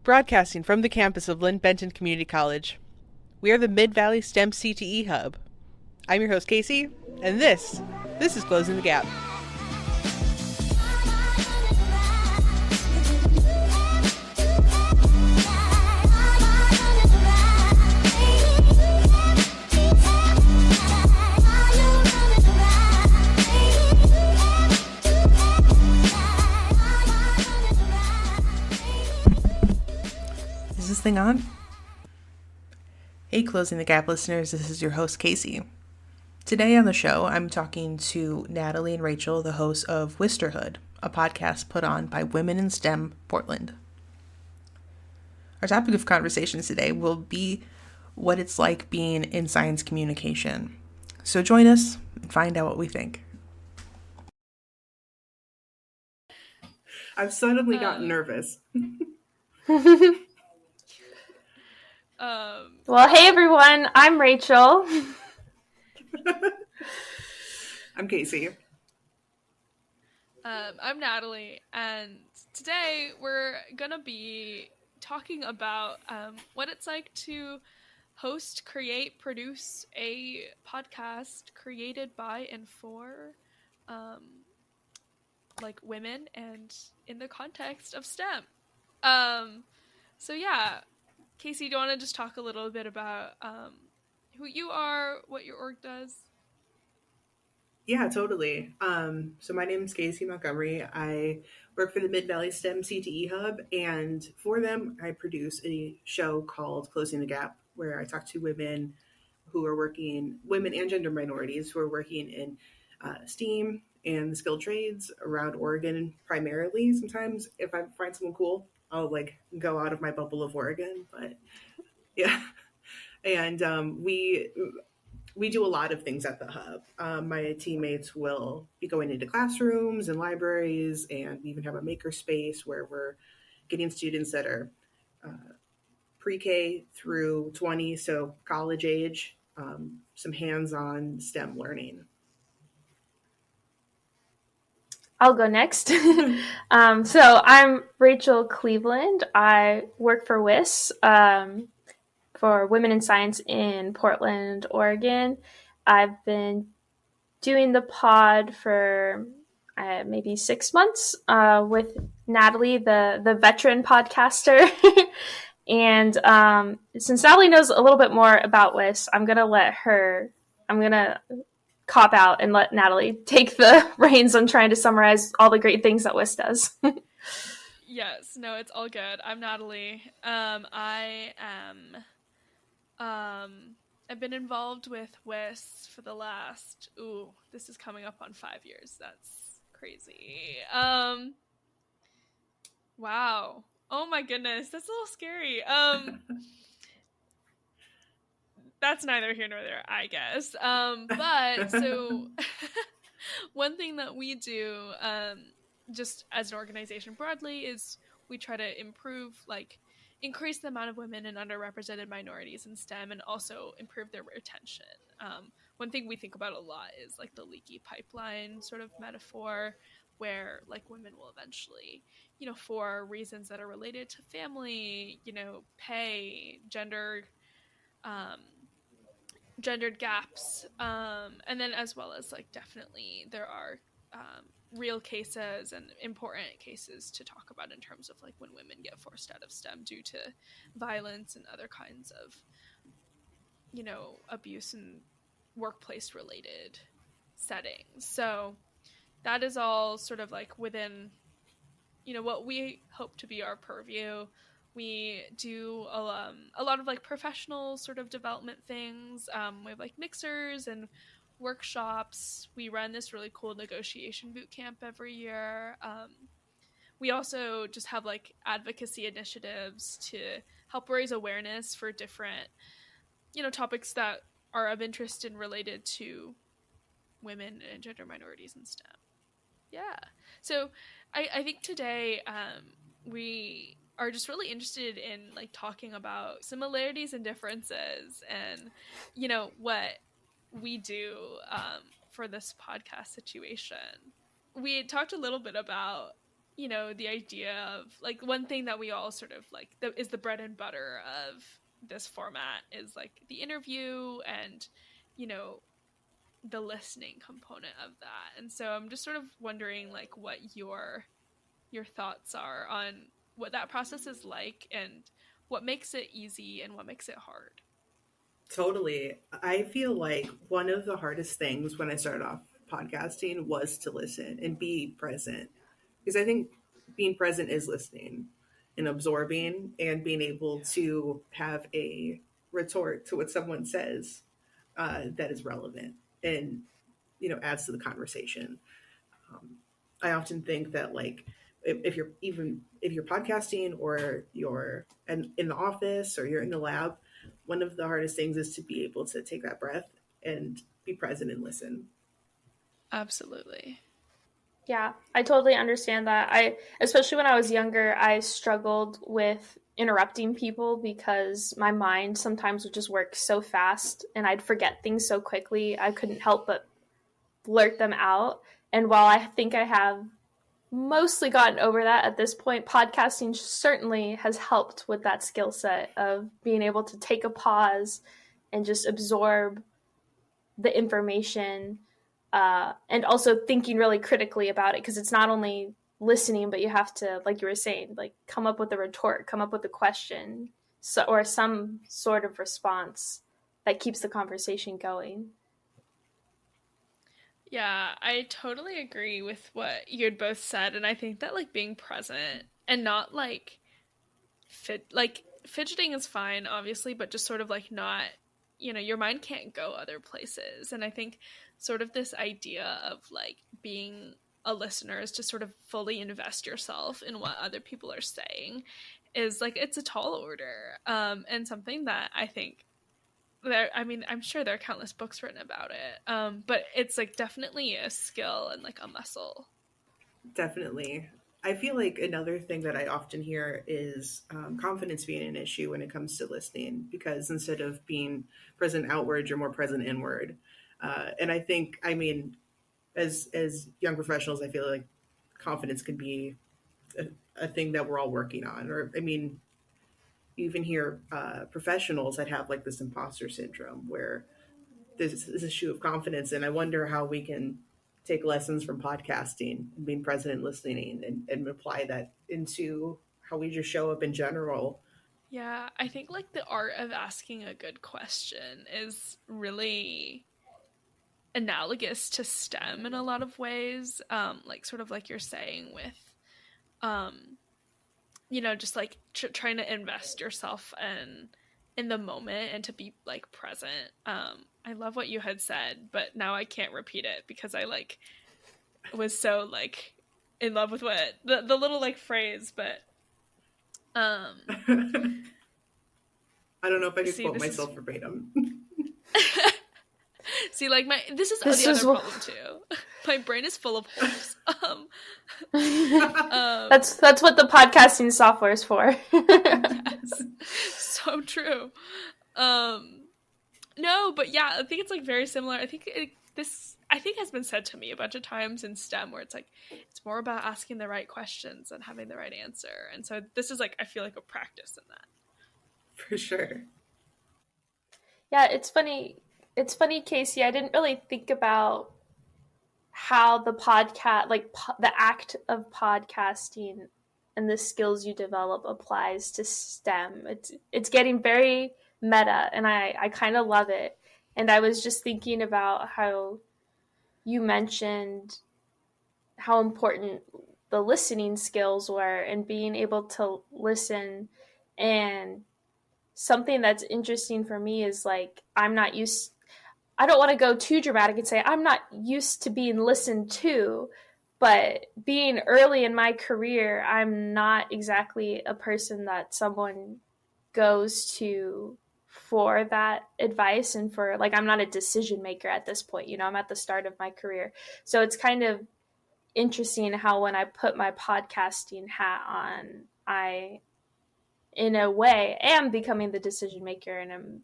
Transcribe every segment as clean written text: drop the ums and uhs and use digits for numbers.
Broadcasting from the campus of Lynn Benton Community College. We are the Mid-Valley STEM-CTE Hub. I'm your host, Kacey, and this is Closing the Gap. Is this thing on? Hey, Closing the Gap listeners, this is your host, Kacey. Today on the show, I'm talking to Natalie and Rachael, the hosts of W.I.S.terhood, a podcast put on by Women in STEM Portland. Our topic of conversation today will be what it's like being in science communication. So join us and find out what we think. I've suddenly gotten nervous. Well, hey everyone, I'm Rachael. I'm Kacey. I'm Natalie, and today we're gonna be talking about what it's like to host, create, produce a podcast created by and for women and in the context of STEM. So yeah, Kacey, do you want to just talk a little bit about who you are, what your org does? Yeah, totally. So my name is Kacey Montgomery. I work for the Mid-Valley STEM-CTE Hub, and for them, I produce a show called Closing the Gap, where I talk to women and gender minorities who are working in STEAM and the skilled trades around Oregon primarily. Sometimes if I find someone cool, I'll go out of my bubble of Oregon, but yeah. And we do a lot of things at the hub. My teammates will be going into classrooms and libraries, and we even have a maker space where we're getting students that are pre-K through 20, so college age, some hands-on STEM learning. I'll go next. So I'm Rachael Cleveland. I work for W.I.S. For Women in Science in Portland, Oregon. I've been doing the pod for maybe 6 months with Natalie, the veteran podcaster. And since Natalie knows a little bit more about W.I.S., I'm going to cop out and let Natalie take the reins on trying to summarize all the great things that W.I.S. does. Yes, no, it's all good. I'm Natalie. I've been involved with W.I.S. for the last, this is coming up on 5 years. That's crazy. Wow. Oh my goodness, that's a little scary. That's neither here nor there, I guess. But so one thing that we do, just as an organization broadly, is we try to increase the amount of women and underrepresented minorities in STEM and also improve their retention. One thing we think about a lot is the leaky pipeline sort of metaphor, where women will eventually, for reasons that are related to family, pay, gendered gaps, and then as well as definitely there are real cases and important cases to talk about in terms of when women get forced out of STEM due to violence and other kinds of abuse and workplace related settings. So that is all sort of within what we hope to be our purview. We do a lot of professional sort of development things. We have mixers and workshops. We run this really cool negotiation boot camp every year. We also just have advocacy initiatives to help raise awareness for different topics that are of interest and related to women and gender minorities in STEM. Yeah. So I think today we are just really interested in talking about similarities and differences and what we do for this podcast situation. We talked a little bit about the idea of like one thing that we all sort of like is the bread and butter of this format is like the interview and, the listening component of that. And so I'm just sort of wondering like what your thoughts are on what that process is like and what makes it easy and what makes it hard. Totally. I feel like one of the hardest things when I started off podcasting was to listen and be present. Because I think being present is listening and absorbing and being able to have a retort to what someone says that is relevant and, adds to the conversation. I often think that like if you're podcasting or you're in the office or you're in the lab, one of the hardest things is to be able to take that breath and be present and listen. Absolutely. Yeah, I totally understand that. Especially when I was younger, I struggled with interrupting people because my mind sometimes would just work so fast and I'd forget things so quickly. I couldn't help but blurt them out. And while I think I have mostly gotten over that at this point, podcasting certainly has helped with that skill set of being able to take a pause and just absorb the information, and also thinking really critically about it, because it's not only listening, but you have to, like you were saying, like come up with a retort, come up with a question, or some sort of response that keeps the conversation going. Yeah, I totally agree with what you had both said, and I think that like being present and not like fidgeting is fine, obviously, but just sort of like not, your mind can't go other places. And I think sort of this idea of like being a listener is to sort of fully invest yourself in what other people are saying is like it's a tall order, and something that I think I'm sure there are countless books written about it, but it's like definitely a skill and like a muscle. Definitely. I feel like another thing that I often hear is confidence being an issue when it comes to listening, because instead of being present outward, you're more present inward. And I think, as young professionals, I feel like confidence can be a thing that we're all working on. Or, you even hear professionals that have like this imposter syndrome where there's this issue of confidence. And I wonder how we can take lessons from podcasting and being present and listening and apply that into how we just show up in general. Yeah, I think like the art of asking a good question is really analogous to STEM in a lot of ways. Like sort of like you're saying with, um, just like trying to invest yourself in the moment and to be like present. I love what you had said, but now I can't repeat it because I like was so like in love with what the little like phrase, but I don't know if I could quote this is myself verbatim. see like this is This the is other problem too. My brain is full of holes. That's what the podcasting software is for. Yes, so true. No, but yeah, I think it's like very similar. I think this has been said to me a bunch of times in STEM, where it's like it's more about asking the right questions and having the right answer. And so this is like I feel like a practice in that. For sure. Yeah, it's funny. It's funny, Kacey. I didn't really think about how the podcast, like the act of podcasting and the skills you develop applies to STEM. It's getting very meta, and I kind of love it. And I was just thinking about how you mentioned how important the listening skills were and being able to listen. And something that's interesting for me is like I don't want to go too dramatic and say I'm not used to being listened to, but being early in my career, I'm not exactly a person that someone goes to for that advice, and for like I'm not a decision maker at this point. I'm at the start of my career. So it's kind of interesting how when I put my podcasting hat on, I in a way am becoming the decision maker, and I'm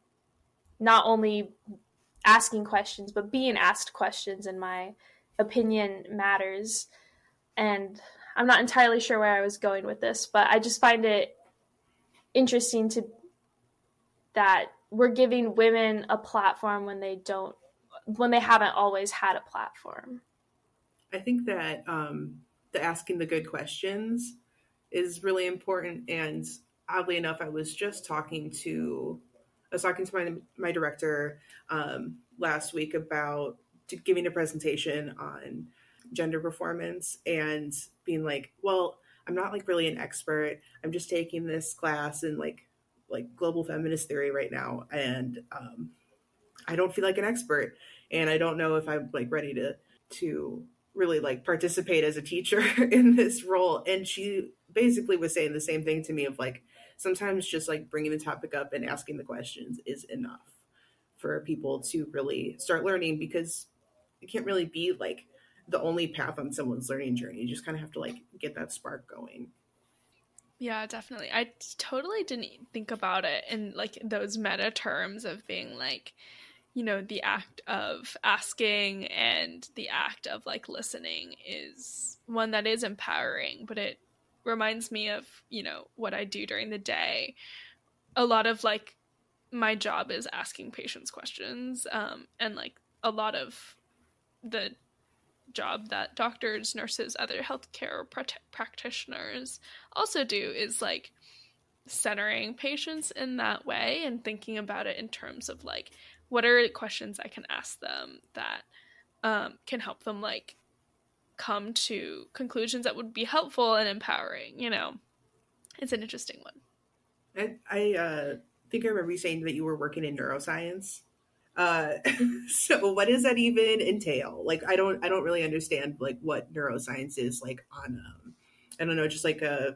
not only asking questions but being asked questions, and my opinion matters. And I'm not entirely sure where I was going with this, but I just find it interesting that we're giving women a platform when they haven't always had a platform. I think that the asking the good questions is really important. And oddly enough, I was talking to my director last week about giving a presentation on gender performance and being like, well, I'm not like really an expert. I'm just taking this class in like global feminist theory right now, and I don't feel like an expert, and I don't know if I'm like ready to really like participate as a teacher in this role. And she basically was saying the same thing to me of like, sometimes just like bringing the topic up and asking the questions is enough for people to really start learning, because it can't really be like the only path on someone's learning journey. You just kind of have to like get that spark going. Yeah, definitely. I totally didn't think about it in like those meta terms of being like, you know, the act of asking and the act of like listening is one that is empowering, but it reminds me of, you know, what I do during the day. A lot of like my job is asking patients questions, and like a lot of the job that doctors, nurses, other healthcare practitioners also do is like centering patients in that way and thinking about it in terms of like, what are questions I can ask them that can help them like come to conclusions that would be helpful and empowering. You know, it's an interesting one. I think I remember you saying that you were working in neuroscience. Uh, so what does that even entail? Like, I don't really understand like what neuroscience is like on, I don't know, just like a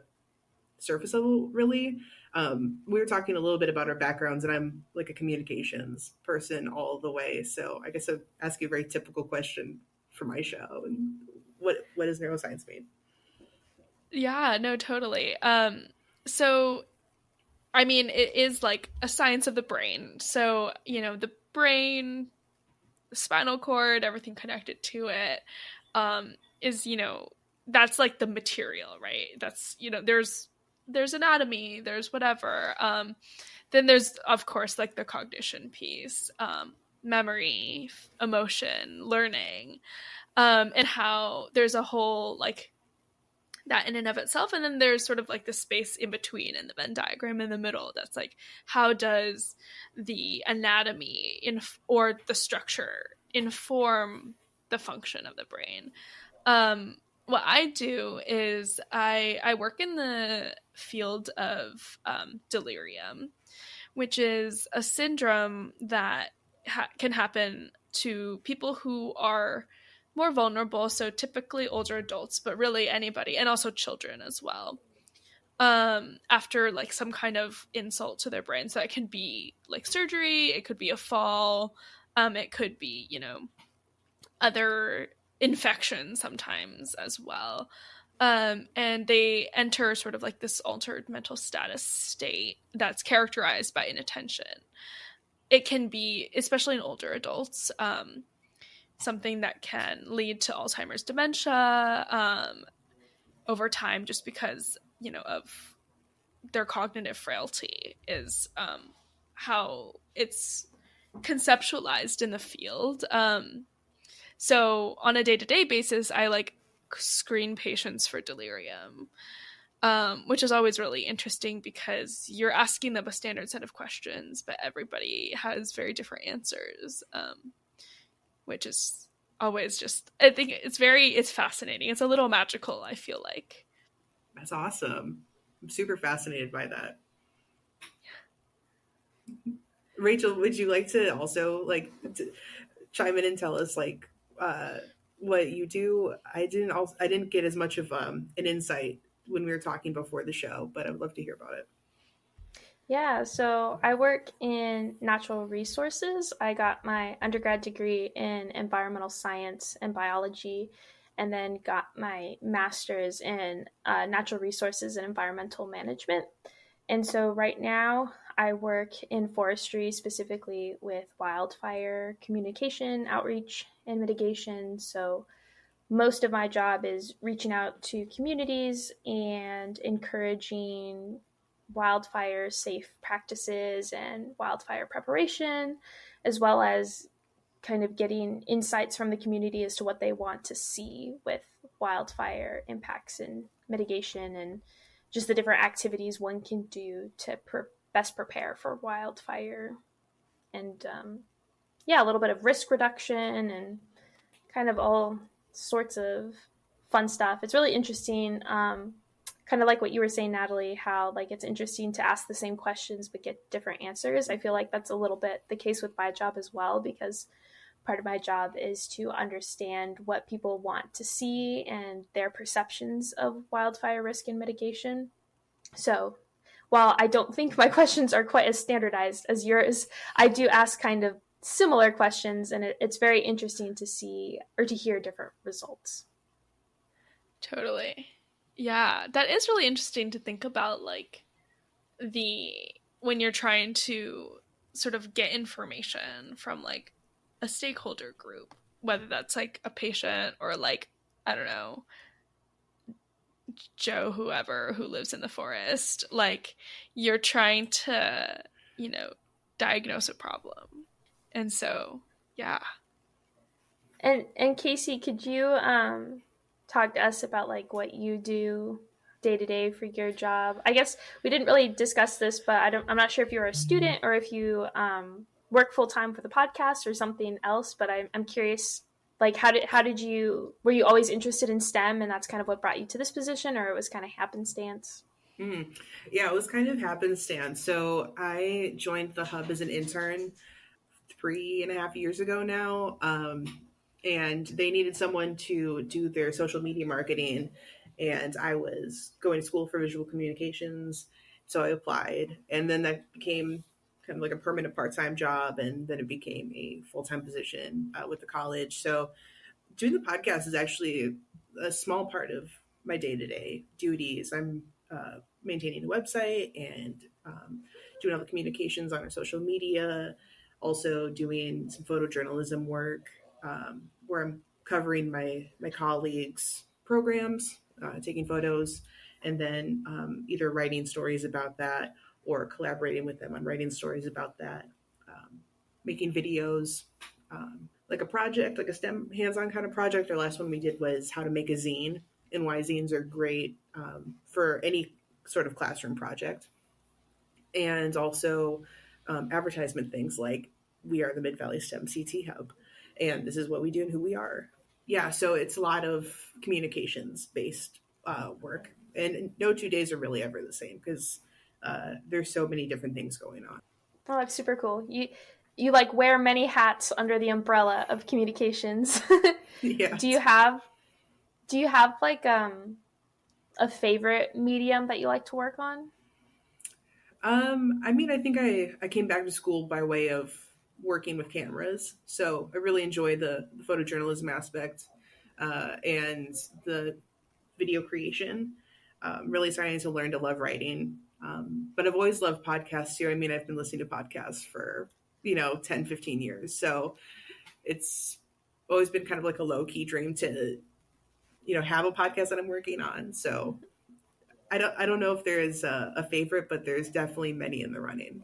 surface level, really. We were talking a little bit about our backgrounds, and I'm like a communications person all the way. So I guess I'll ask you a very typical question for my show. And what does neuroscience mean? Yeah, no, totally. So I mean, it is like a science of the brain. So, you know, the brain, the spinal cord, everything connected to it, is, you know, that's like the material, right? That's, you know, there's anatomy, there's whatever. Then there's of course like the cognition piece, memory, emotion, learning, and how there's a whole like that in and of itself, and then there's sort of like the space in between and the Venn diagram in the middle that's like, how does the anatomy or the structure inform the function of the brain. What I do is I work in the field of delirium, which is a syndrome that can happen to people who are more vulnerable, so typically older adults, but really anybody, and also children as well, after like some kind of insult to their brain. So it can be like surgery, it could be a fall, it could be, you know, other infections sometimes as well. And they enter sort of like this altered mental status state that's characterized by inattention. It can be, especially in older adults, something that can lead to Alzheimer's dementia over time, just because, you know, of their cognitive frailty is how it's conceptualized in the field. So on a day-to-day basis, I like screen patients for delirium, which is always really interesting because you're asking them a standard set of questions, but everybody has very different answers, which is always just, I think it's fascinating. It's a little magical, I feel like. That's awesome. I'm super fascinated by that. Rachel, would you like to also like chime in and tell us like what you do? I didn't get as much of an insight when we were talking before the show, but I'd love to hear about it. Yeah, so I work in natural resources. I got my undergrad degree in environmental science and biology, and then got my master's in natural resources and environmental management. And so right now I work in forestry, specifically with wildfire communication, outreach, and mitigation. So most of my job is reaching out to communities and encouraging wildfire safe practices and wildfire preparation, as well as kind of getting insights from the community as to what they want to see with wildfire impacts and mitigation, and just the different activities one can do to best prepare for wildfire. And yeah, a little bit of risk reduction and kind of all sorts of fun stuff. It's really interesting. Kind of like what you were saying, Natalie, how like it's interesting to ask the same questions but get different answers. I feel like that's a little bit the case with my job as well, because part of my job is to understand what people want to see and their perceptions of wildfire risk and mitigation. So while I don't think my questions are quite as standardized as yours, I do ask kind of similar questions, and it's very interesting to see or to hear different results. Totally. Yeah, that is really interesting to think about, like when you're trying to sort of get information from like a stakeholder group, whether that's like a patient or like, I don't know, Joe whoever who lives in the forest, like you're trying to, diagnose a problem. And so, yeah. And Kacey, could you talk to us about like what you do day to day for your job? I guess we didn't really discuss this, but I'm not sure if you're a student or if you work full time for the podcast or something else. But I'm curious, like were you always interested in STEM, and that's kind of what brought you to this position, or it was kind of happenstance? Yeah, it was kind of happenstance. So I joined the hub as an intern 3.5 years ago now. And they needed someone to do their social media marketing. And I was going to school for visual communications. So I applied. And then that became kind of like a permanent part-time job. And then it became a full-time position with the college. So doing the podcast is actually a small part of my day-to-day duties. I'm maintaining the website and doing all the communications on our social media, also doing some photojournalism work where I'm covering my colleagues' programs, taking photos, and then either writing stories about that or collaborating with them on writing stories about that, making videos, like a project, like a STEM hands-on kind of project. Our last one we did was how to make a zine, and why zines are great for any sort of classroom project. And also advertisement things like we are the Mid-Valley STEM-CTE hub, and this is what we do and who we are. Yeah, so it's a lot of communications-based work. And no 2 days are really ever the same because there's so many different things going on. Oh, that's super cool. You like wear many hats under the umbrella of communications. Yeah. Do you have like a favorite medium that you like to work on? I mean, I think I came back to school by way of working with cameras. So I really enjoy the photojournalism aspect and the video creation. Really starting to learn to love writing. But I've always loved podcasts too. I mean, I've been listening to podcasts for, 10, 15 years. So it's always been kind of like a low key dream to, have a podcast that I'm working on. So I don't know if there is a favorite, but there's definitely many in the running.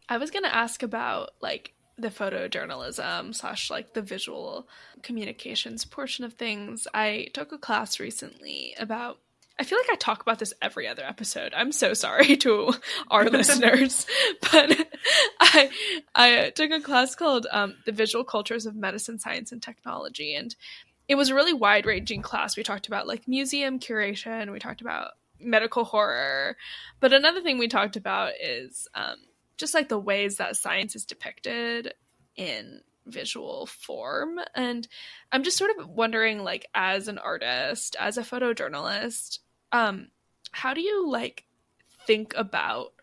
I was going to ask about like the photojournalism / like the visual communications portion of things. I took a class recently about, I feel like I talk about this every other episode. I'm so sorry to our listeners, but I took a class called The Visual Cultures of Medicine, Science, and Technology. And it was a really wide-ranging class. We talked about like museum curation. We talked about medical horror. But another thing we talked about is just like the ways that science is depicted in visual form. And I'm just sort of wondering, like, as an artist, as a photojournalist, how do you like think about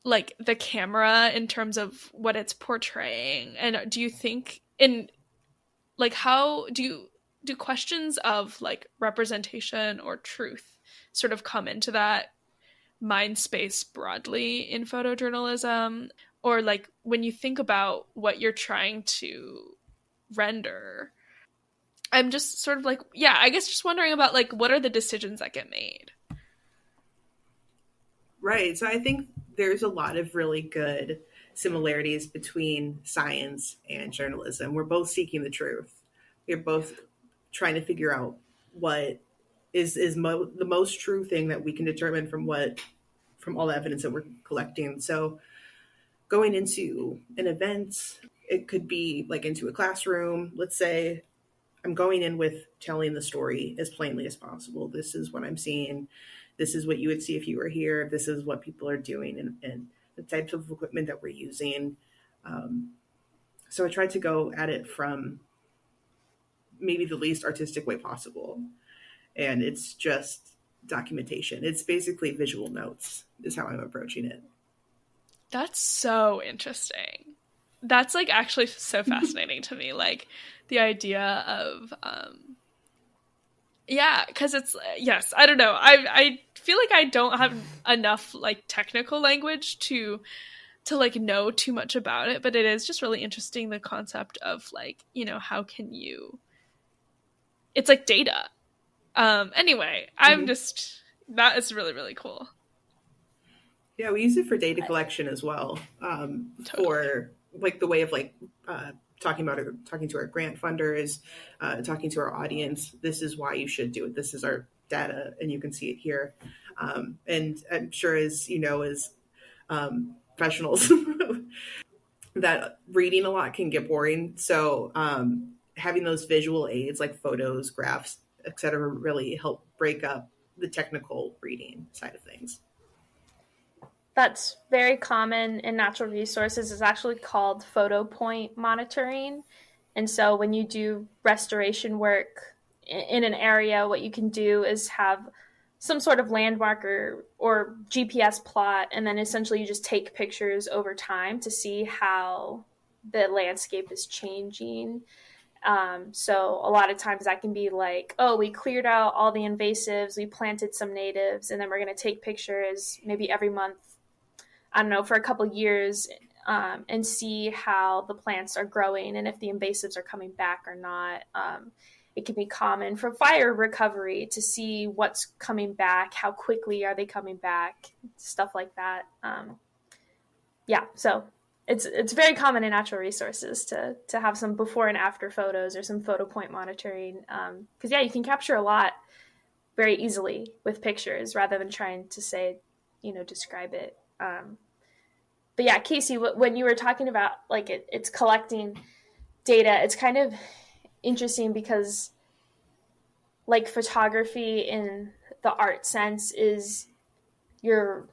like the camera in terms of what it's portraying? And do you think in like how do questions of like representation or truth sort of come into that mind space broadly in photojournalism? Or like when you think about what you're trying to render. I'm just sort of like, yeah, I guess just wondering about like what are the decisions that get made. Right. So I think there's a lot of really good similarities between science and journalism. We're both seeking the truth. We're both trying to figure out what is the most true thing that we can determine from all the evidence that we're collecting. So going into an event, it could be like into a classroom. Let's say I'm going in with telling the story as plainly as possible. This is what I'm seeing. This is what you would see if you were here. This is what people are doing and the types of equipment that we're using. So I tried to go at it from maybe the least artistic way possible. And it's just documentation. It's basically visual notes is how I'm approaching it. That's so interesting. That's like actually so fascinating to me. Like the idea of, yeah, because it's, yes, I don't know. I feel like I don't have enough like technical language to like know too much about it, but it is just really interesting, the concept of like, you know, how can you, it's like data. Anyway, I'm just, that is really, really cool. Yeah, we use it for data collection as well. For like the way of like talking to our grant funders, talking to our audience. This is why you should do it. This is our data, and you can see it here. And I'm sure, as you know, as professionals, that reading a lot can get boring. So having those visual aids like photos, graphs, etc., really help break up the technical reading side of things. That's very common in natural resources. It's actually called photo point monitoring. And so when you do restoration work in an area, what you can do is have some sort of landmark or GPS plot, and then essentially you just take pictures over time to see how the landscape is changing. So a lot of times that can be like, oh, we cleared out all the invasives, we planted some natives, and then we're going to take pictures maybe every month, I don't know, for a couple years, and see how the plants are growing and if the invasives are coming back or not. It can be common for fire recovery to see what's coming back, how quickly are they coming back, stuff like that. Yeah, so it's very common in natural resources to have some before and after photos or some photo point monitoring. Because, yeah, you can capture a lot very easily with pictures rather than trying to say, describe it. But yeah, Kacey, when you were talking about like it's collecting data, it's kind of interesting because like photography in the art sense is you're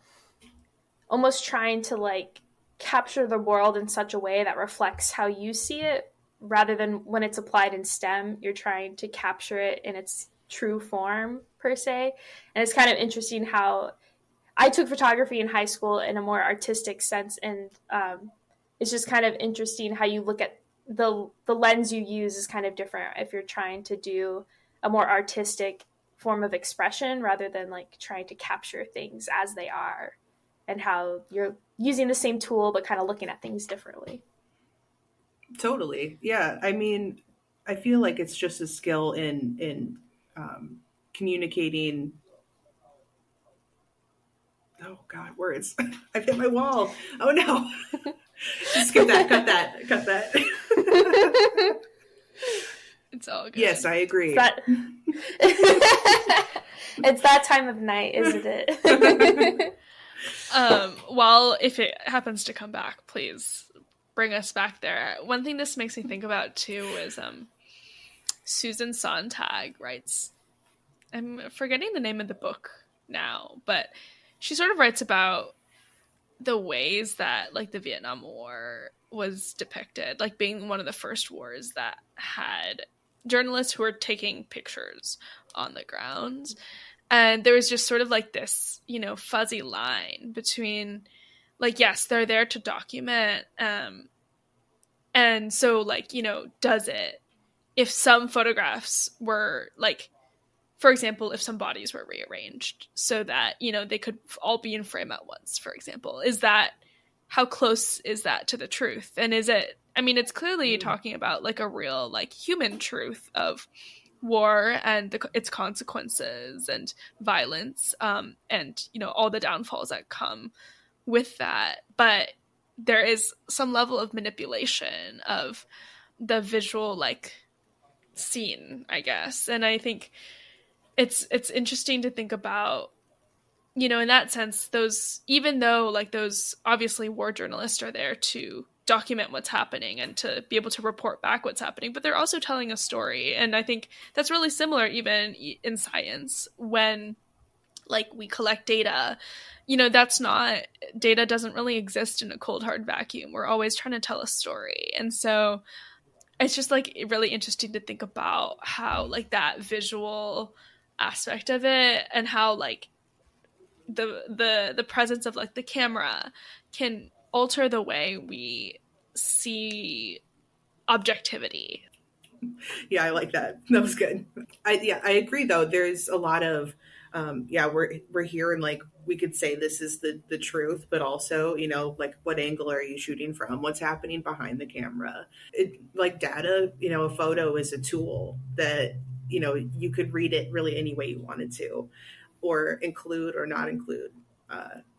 almost trying to like capture the world in such a way that reflects how you see it, rather than when it's applied in STEM, you're trying to capture it in its true form per se. And it's kind of interesting how I took photography in high school in a more artistic sense, and it's just kind of interesting how you look at the lens you use is kind of different if you're trying to do a more artistic form of expression rather than like trying to capture things as they are, and how you're using the same tool but kind of looking at things differently. Totally. Yeah. I mean, I feel like it's just a skill in communicating. Oh God, words. I've hit my wall. Oh no. Skip that, cut that. It's all good. Yes, I agree. It's that time of night, isn't it? Well, if it happens to come back, please bring us back there. One thing this makes me think about too is Susan Sontag writes, I'm forgetting the name of the book now, but she sort of writes about the ways that like the Vietnam War was depicted, like being one of the first wars that had journalists who were taking pictures on the ground. And there was just sort of like this, fuzzy line between like, yes, they're there to document. And so like, does it, if some photographs were like, for example, if some bodies were rearranged so that, they could all be in frame at once, for example, is that how close is that to the truth? And is it, I mean, it's clearly talking about like a real like human truth of war and its consequences and violence, and all the downfalls that come with that. But there is some level of manipulation of the visual like scene, I guess. And I think it's interesting to think about, in that sense, those, even though like those obviously war journalists are there to document what's happening and to be able to report back what's happening, but they're also telling a story. And I think that's really similar even in science when like we collect data. That's not, data doesn't really exist in a cold hard vacuum. We're always trying to tell a story. And so it's just like really interesting to think about how like that visual aspect of it, and how like the presence of like the camera can alter the way we see objectivity. Yeah, I like that. That was good. I agree though. There's a lot of we're here and like we could say this is the truth, but also, like what angle are you shooting from? What's happening behind the camera? Like data, a photo is a tool that, you could read it really any way you wanted to, or include or not include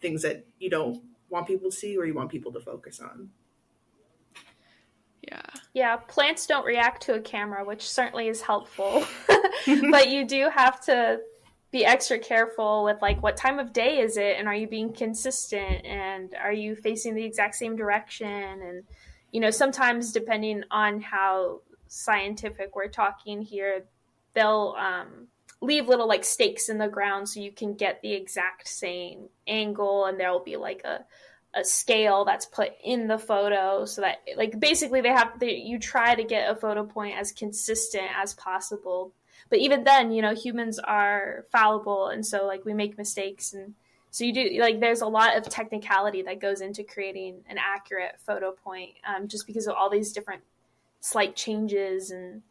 things that you don't want people to see or you want people to focus on. Yeah, plants don't react to a camera, which certainly is helpful. But you do have to be extra careful with like what time of day is it, and are you being consistent, and are you facing the exact same direction? And sometimes depending on how scientific we're talking here, they'll leave little like stakes in the ground so you can get the exact same angle, and there'll be like a scale that's put in the photo so that like basically you try to get a photo point as consistent as possible. But even then, humans are fallible, and so like we make mistakes, and so you do like there's a lot of technicality that goes into creating an accurate photo point, just because of all these different slight changes and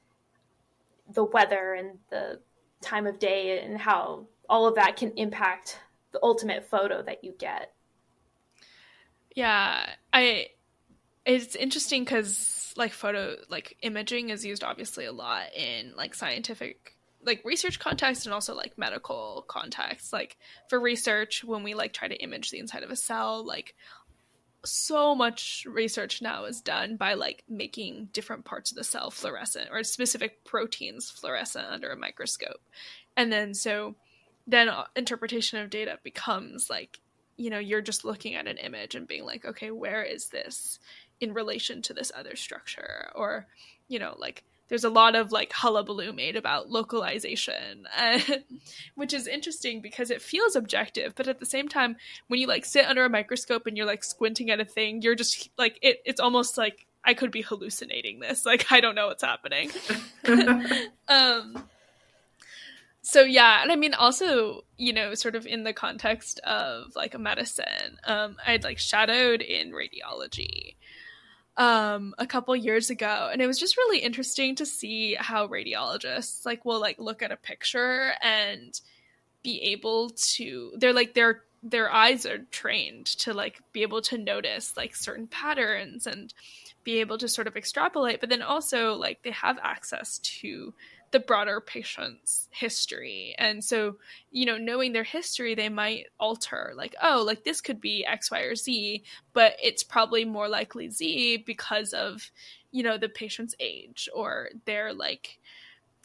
the weather and the time of day and how all of that can impact the ultimate photo that you get. Yeah, it's interesting because like imaging is used obviously a lot in like scientific like research context and also like medical context. Like for research, when we like try to image the inside of a cell, like so much research now is done by like making different parts of the cell fluorescent or specific proteins fluorescent under a microscope. And then interpretation of data becomes like, you're just looking at an image and being like, okay, where is this in relation to this other structure? Or, like there's a lot of like hullabaloo made about localization, which is interesting because it feels objective. But at the same time, when you like sit under a microscope and you're like squinting at a thing, you're just like, it's almost like I could be hallucinating this. Like, I don't know what's happening. So yeah, and I mean also, sort of in the context of like a medicine, I'd like shadowed in radiology a couple years ago, and it was just really interesting to see how radiologists like will like look at a picture and be able to, they're like their eyes are trained to like be able to notice like certain patterns and be able to sort of extrapolate, but then also like they have access to the broader patient's history. And so, knowing their history, they might alter like, oh, like this could be X, Y, or Z, but it's probably more likely Z because of, the patient's age or their like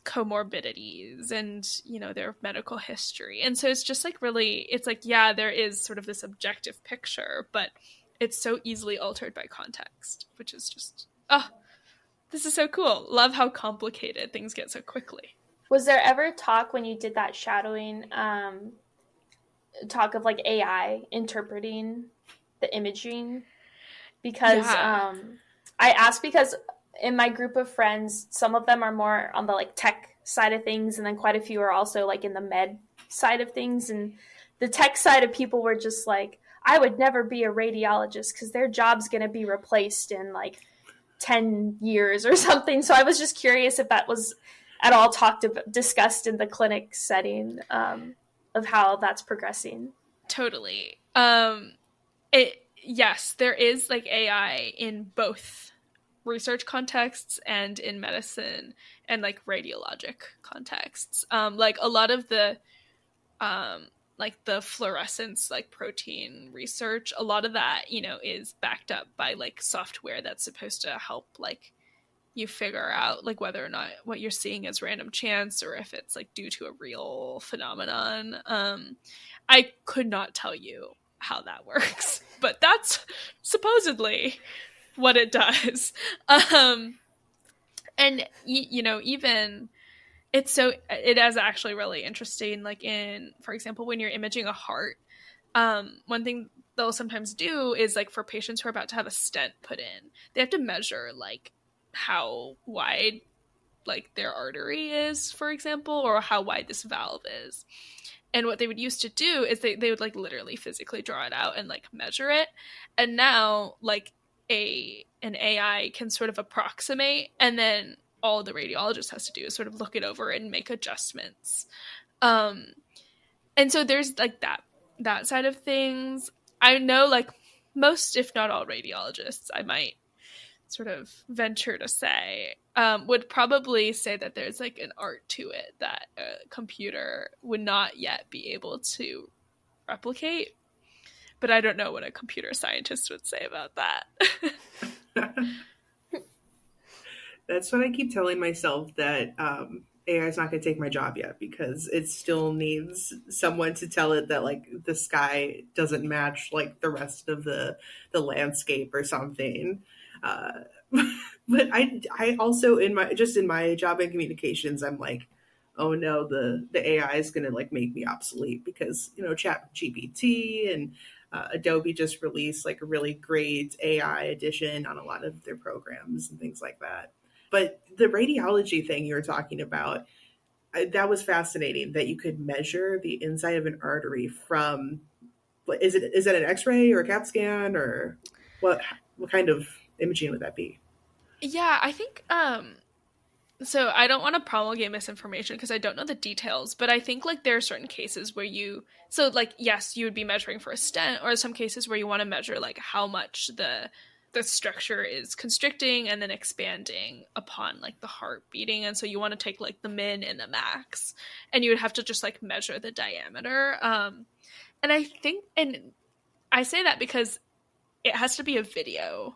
comorbidities and, their medical history. And so it's just like really, it's like, yeah, there is sort of this objective picture, but it's so easily altered by context, which is just, this is so cool. Love how complicated things get so quickly. Was there ever talk when you did that shadowing, talk of like AI interpreting the imaging? Because I asked because in my group of friends, some of them are more on the like tech side of things, and then quite a few are also like in the med side of things. And the tech side of people were just like, I would never be a radiologist because their job's going to be replaced in like 10 years or something. So I was just curious if that was at all discussed in the clinic setting, of how that's progressing. Totally. yes, there is like AI in both research contexts and in medicine and like radiologic contexts. Like a lot of the like the fluorescence like protein research, a lot of that, you know, is backed up by like software that's supposed to help like you figure out like whether or not what you're seeing is random chance or if it's like due to a real phenomenon. I could not tell you how that works, but that's supposedly what it does. And you know, even it is actually really interesting, like in, for example, when you're imaging a heart, one thing they'll sometimes do is like for patients who are about to have a stent put in, they have to measure like how wide like their artery is, for example, or how wide this valve is. And what they would used to do is they would like literally physically draw it out and like measure it. And now like an AI can sort of approximate, and then all the radiologist has to do is sort of look it over and make adjustments. And so there's like that side of things. I know like most, if not all radiologists, I might sort of venture to say, would probably say that there's like an art to it that a computer would not yet be able to replicate. But I don't know what a computer scientist would say about that. That's what I keep telling myself, that AI is not going to take my job yet, because it still needs someone to tell it that like the sky doesn't match like the rest of the landscape or something. But I also in my job in communications, I'm like, oh no, the AI is going to like make me obsolete, because you know Chat GPT and Adobe just released like a really great AI edition on a lot of their programs and things like that. But the radiology thing you were talking about, that was fascinating, that you could measure the inside of an artery from, is that an X-ray or a CAT scan, or what kind of imaging would that be? Yeah, I think so I don't want to promulgate misinformation because I don't know the details, but I think like there are certain cases where so like yes, you would be measuring for a stent, or some cases where you want to measure like how much the structure is constricting and then expanding upon like the heart beating, and so you want to take like the min and the max, and you would have to just like measure the diameter. And I think, and I say that because it has to be a video.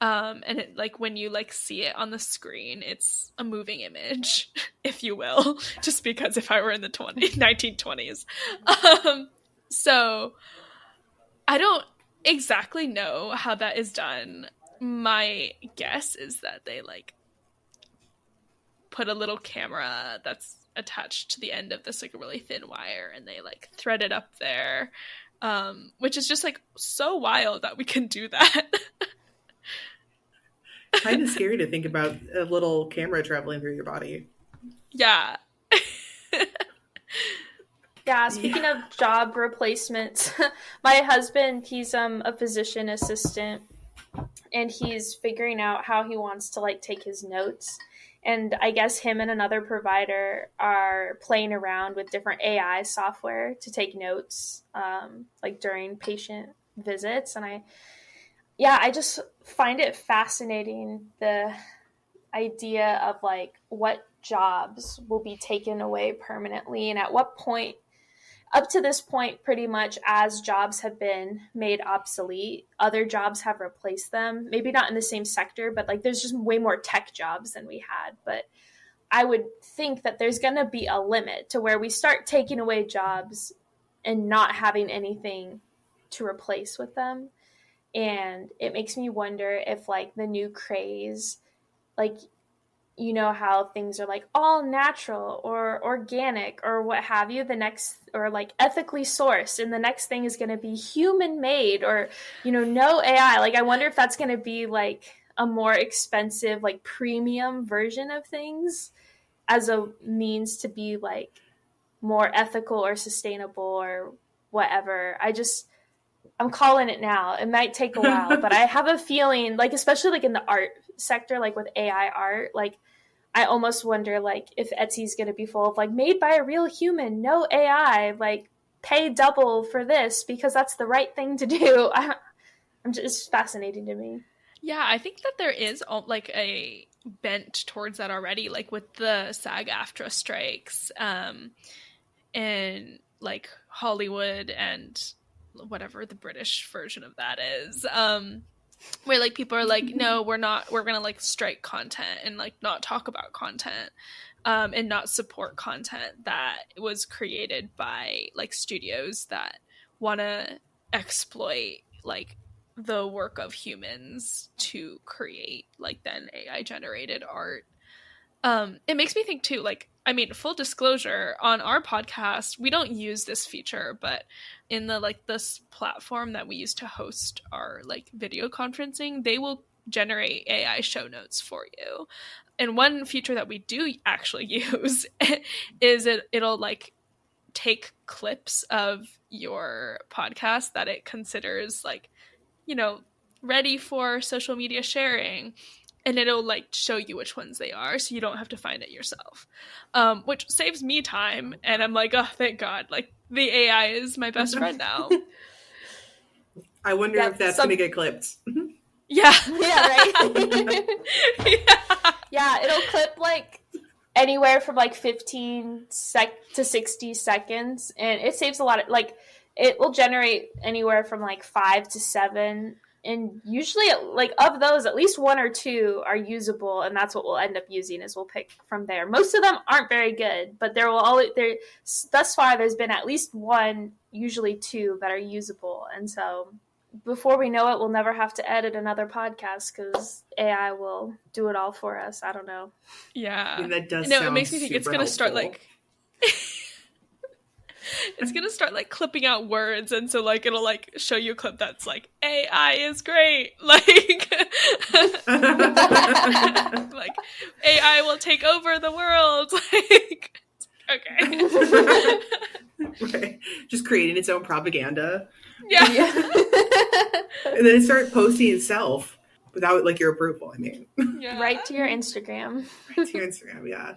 And it, like when you like see it on the screen, it's a moving image, if you will, just because if I were in the 1920s. So I don't exactly know how that is done. My guess is that they like put a little camera that's attached to the end of this like really thin wire, and they like thread it up there, which is just like so wild that we can do that. Kind of scary to think about a little camera traveling through your body. Yeah. Yeah, speaking of job replacements, my husband, he's a physician assistant, and he's figuring out how he wants to like take his notes. And I guess him and another provider are playing around with different AI software to take notes, like during patient visits. And I just find it fascinating, the idea of like what jobs will be taken away permanently, and at what point. Up to this point, pretty much as jobs have been made obsolete, other jobs have replaced them. Maybe not in the same sector, but like there's just way more tech jobs than we had. But I would think that there's going to be a limit to where we start taking away jobs and not having anything to replace with them. And it makes me wonder if like the new craze, like, you know how things are like all natural or organic or what have you, the next, or like ethically sourced, and the next thing is going to be human made, or, you know, no AI. Like, I wonder if that's going to be like a more expensive, like premium version of things as a means to be like more ethical or sustainable or whatever. I'm calling it now. It might take a while, but I have a feeling, like, especially like in the art sector, like with AI art, like I almost wonder like if Etsy's going to be full of like made by a real human, no AI, like pay double for this because that's the right thing to do. It's fascinating to me. Yeah, I think that there is like a bent towards that already, like with the SAG-AFTRA strikes, in like Hollywood and whatever the British version of that is, where like people are like, no, we're gonna like strike content and like not talk about content, and not support content that was created by like studios that want to exploit like the work of humans to create like then AI generated art. It makes me think too, like, I mean, full disclosure, on our podcast, we don't use this feature, but in the like this platform that we use to host our like video conferencing, they will generate AI show notes for you. And one feature that we do actually use is it'll like take clips of your podcast that it considers like, you know, ready for social media sharing, and it'll like show you which ones they are so you don't have to find it yourself, which saves me time, and I'm like, oh, thank God, like the AI is my best friend now. I wonder if that's gonna get clipped. Yeah. Yeah, right. Yeah, it'll clip like anywhere from like 15 to 60 seconds, and it saves a lot of, like, it will generate anywhere from like 5 to 7, and usually like of those at least 1 or 2 are usable, and that's what we'll end up using, is we'll pick from there. Most of them aren't very good, but thus far there's been at least 1, usually 2 that are usable, and so before we know it, we'll never have to edit another podcast because AI will do it all for us. I don't know. Yeah. I mean, that does No, sound it makes me think it's going to start like it's going to start like clipping out words, and so like it'll like show you a clip that's like AI is great. Like like AI will take over the world. Like okay. Right. Just creating its own propaganda. Yeah. And then it started posting itself without like your approval, I mean. Yeah. Right to your Instagram. Right to your Instagram, yeah.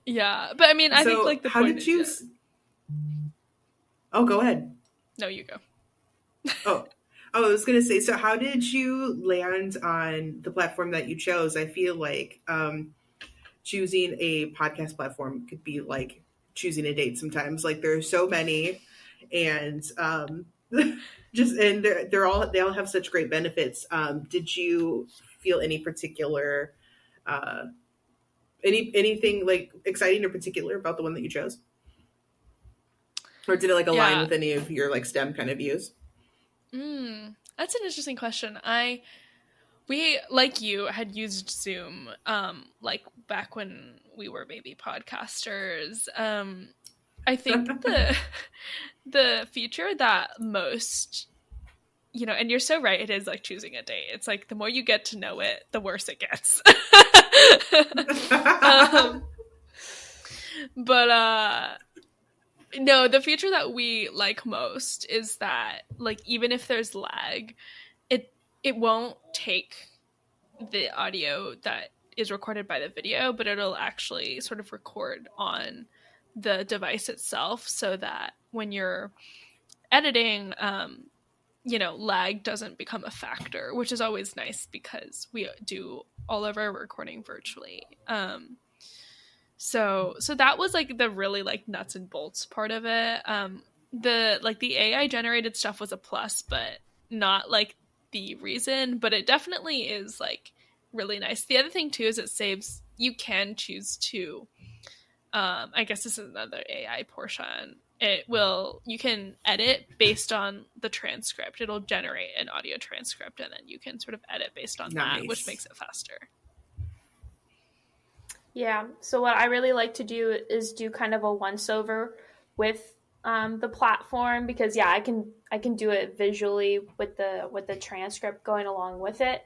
Yeah. But I mean, I think like the how point did is, you Oh, go ahead. No, you go. Oh, I was going to say, so how did you land on the platform that you chose? I feel like choosing a podcast platform could be like choosing a date sometimes. Like there are so many, and they all have such great benefits. Did you feel any particular anything like exciting or particular about the one that you chose? Or did it like align with any of your like STEM kind of views? That's an interesting question. We, like you, had used Zoom like back when we were maybe podcasters. I think the feature that most, you know, and you're so right, it is like choosing a date. It's like the more you get to know it, the worse it gets. But no, the feature that we like most is that like even if there's lag, it won't take the audio that is recorded by the video, but it'll actually sort of record on the device itself, so that when you're editing, you know, lag doesn't become a factor, which is always nice because we do all of our recording virtually. So that was like the really like nuts and bolts part of it. The AI generated stuff was a plus, but not like the reason, but it definitely is like really nice. The other thing too is you can choose to I guess this is another AI portion. You can edit based on the transcript. It'll generate an audio transcript, and then you can sort of edit based on that, which makes it faster. Yeah, so what I really like to do is do kind of a once over with the platform, because I can do it visually with the transcript going along with it,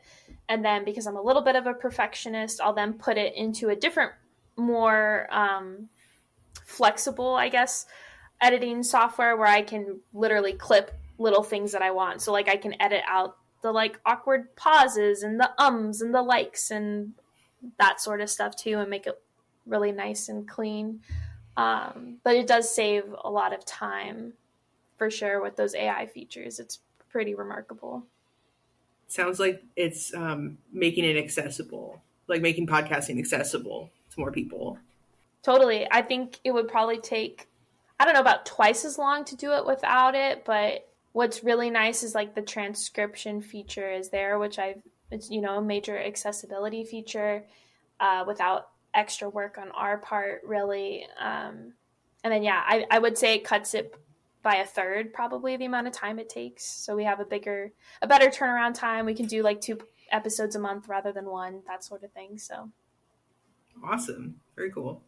and then because I'm a little bit of a perfectionist, I'll then put it into a different, more flexible, I guess, editing software where I can literally clip little things that I want. So like I can edit out the like awkward pauses and the ums and the likes and that sort of stuff too, and make it really nice and clean. But it does save a lot of time for sure with those AI features. pretty remarkable. Sounds like it's making it accessible, like making podcasting accessible to more people. Totally. I think it would probably take, I don't know, about twice as long to do it without it, but what's really nice is like the transcription feature is there, which it's, a major accessibility feature without extra work on our part, really. And then, yeah, I would say it cuts it by a third, probably the amount of time it takes. So we have a better turnaround time. We can do like 2 episodes a month rather than 1, that sort of thing. So awesome. Very cool.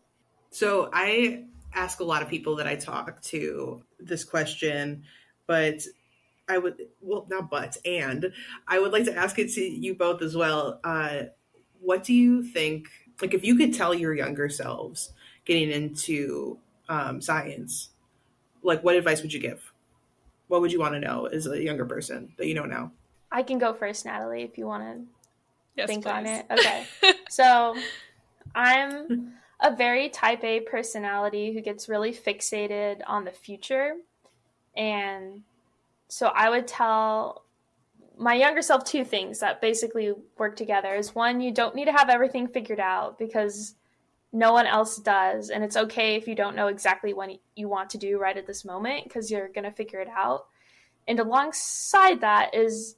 So I ask a lot of people that I talk to this question, but I would, well, not but, and I would like to ask it to you both as well. What do you think, like if you could tell your younger selves getting into science, like what advice would you give? What would you want to know as a younger person that you know now? I can go first, Natalie, if you want to think please. on it. Okay. So I'm a very type A personality who gets really fixated on the future. And so I would tell my younger self 2 things that basically work together. Is one, you don't need to have everything figured out because no one else does. And it's okay if you don't know exactly what you want to do right at this moment because you're going to figure it out. And alongside that is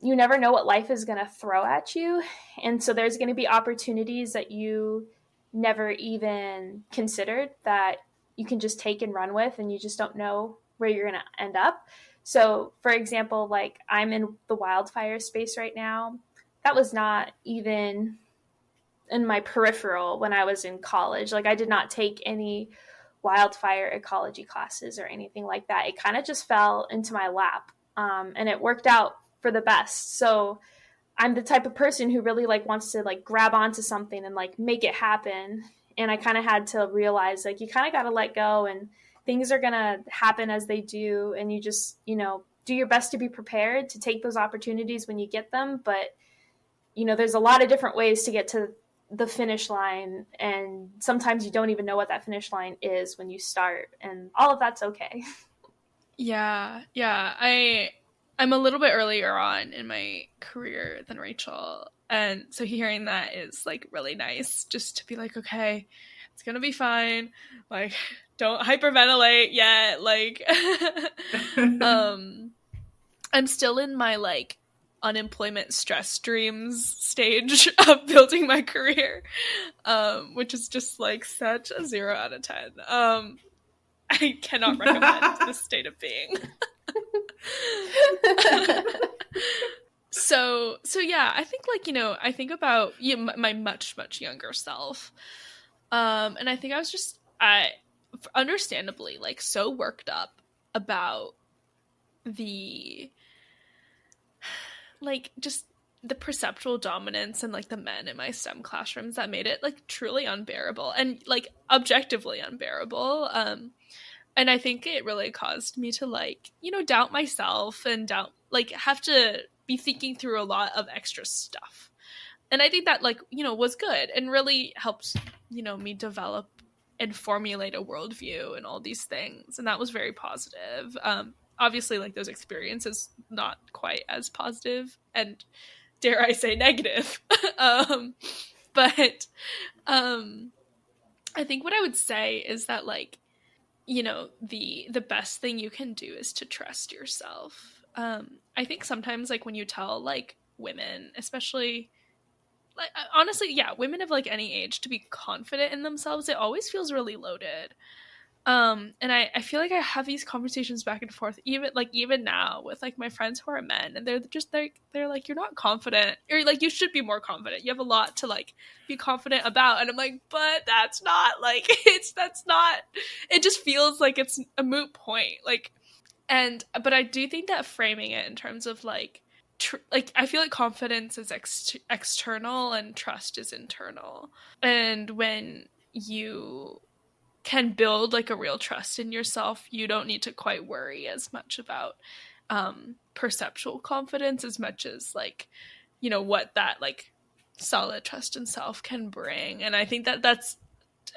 you never know what life is going to throw at you. And so there's going to be opportunities that you never even considered that you can just take and run with, and you just don't know where you're going to end up. So, for example, like I'm in the wildfire space right now. That was not even in my peripheral when I was in college. Like I did not take any wildfire ecology classes or anything like that. It kind of just fell into my lap, and it worked out for the best. So I'm the type of person who really like wants to like grab onto something and like make it happen. And I kind of had to realize like you kind of got to let go, and things are going to happen as they do. And you just, do your best to be prepared to take those opportunities when you get them. But, there's a lot of different ways to get to the finish line. And sometimes you don't even know what that finish line is when you start, and all of that's okay. Yeah. I'm a little bit earlier on in my career than Rachael. And so hearing that is like really nice, just to be like, okay, it's going to be fine. Like, don't hyperventilate yet. Like, I'm still in my like unemployment stress dreams stage of building my career, which is just like such a 0 out of 10. I cannot recommend this state of being. So yeah, I think like, I think about my much younger self. And I think I was just, understandably like so worked up about the, like just the perceptual dominance and like the men in my STEM classrooms that made it like truly unbearable and like objectively unbearable. And I think it really caused me to like, doubt myself and have to be thinking through a lot of extra stuff. And I think that like, was good and really helped, me develop and formulate a worldview and all these things. And that was very positive. Obviously like those experiences, not quite as positive and dare I say negative. But I think what I would say is that like, the best thing you can do is to trust yourself. I think sometimes like when you tell like women, especially like honestly, yeah, women of like any age to be confident in themselves, it always feels really loaded. And I feel like I have these conversations back and forth, even now with like my friends who are men, and they're just like, you're not confident, or like, you should be more confident. You have a lot to like be confident about. And I'm like, but that's not like, it just feels like it's a moot point. Like, but I do think that framing it in terms of like, like I feel like confidence is external and trust is internal. And when you can build like a real trust in yourself, you don't need to quite worry as much about perceptual confidence as much as like, what that like solid trust in self can bring. And I think that that's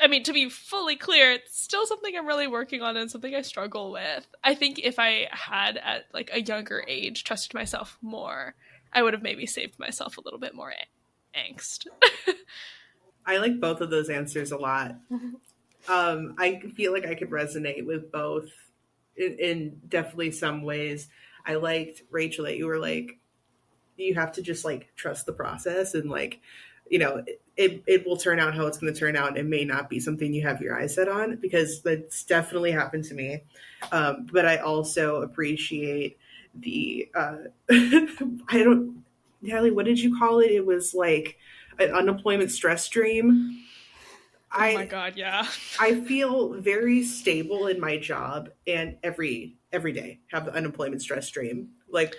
I mean, to be fully clear, it's still something I'm really working on and something I struggle with. I think if I had at like a younger age trusted myself more, I would have maybe saved myself a little bit more angst. I like both of those answers a lot. I feel like I could resonate with both in definitely some ways. I liked, Rachel, that you were like, you have to just like trust the process and like, it will turn out how it's going to turn out. It may not be something you have your eyes set on, because that's definitely happened to me. But I also appreciate the, Natalie, what did you call it? It was like an unemployment stress dream. Oh my God, yeah. I feel very stable in my job, and every day have the unemployment stress dream. Like,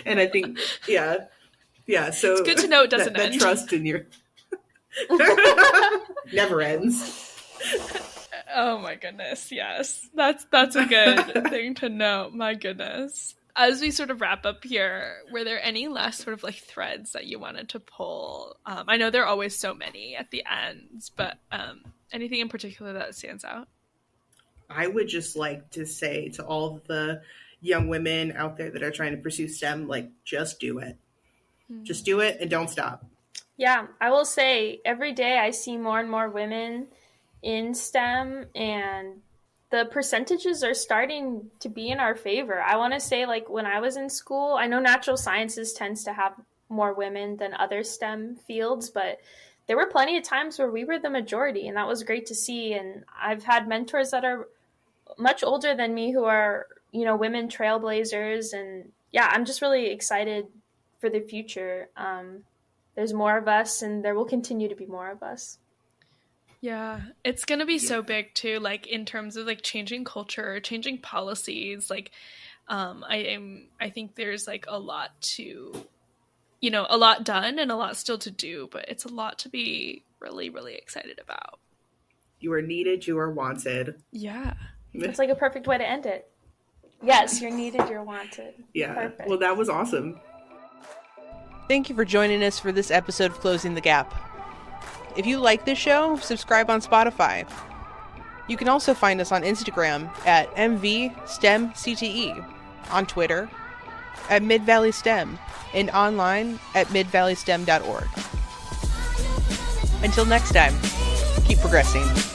and I think, yeah. So it's good to know it doesn't end. That trust in your never ends. Oh my goodness, yes. That's a good thing to know. My goodness. As we sort of wrap up here, were there any last sort of like threads that you wanted to pull? I know there are always so many at the ends, but anything in particular that stands out? I would just like to say to all the young women out there that are trying to pursue STEM, like, just do it. Just do it and don't stop. Yeah, I will say every day I see more and more women in STEM, and the percentages are starting to be in our favor. I want to say, like, when I was in school, I know natural sciences tends to have more women than other STEM fields, but there were plenty of times where we were the majority, and that was great to see. And I've had mentors that are much older than me who are, women trailblazers. And yeah, I'm just really excited for the future. There's more of us, and there will continue to be more of us. Yeah, it's going to be so big too, like in terms of like changing culture, changing policies. Like, I think there's like a lot a lot done and a lot still to do, but it's a lot to be really, really excited about. You are needed, you are wanted. Yeah. It's like a perfect way to end it. Yes, you're needed, you're wanted. Yeah. Perfect. Well, that was awesome. Thank you for joining us for this episode of Closing the Gap. If you like this show, subscribe on Spotify. You can also find us on Instagram at MV-STEM-CTE, on Twitter at Mid-Valley STEM, and online at midvalleystem.org. Until next time, keep progressing.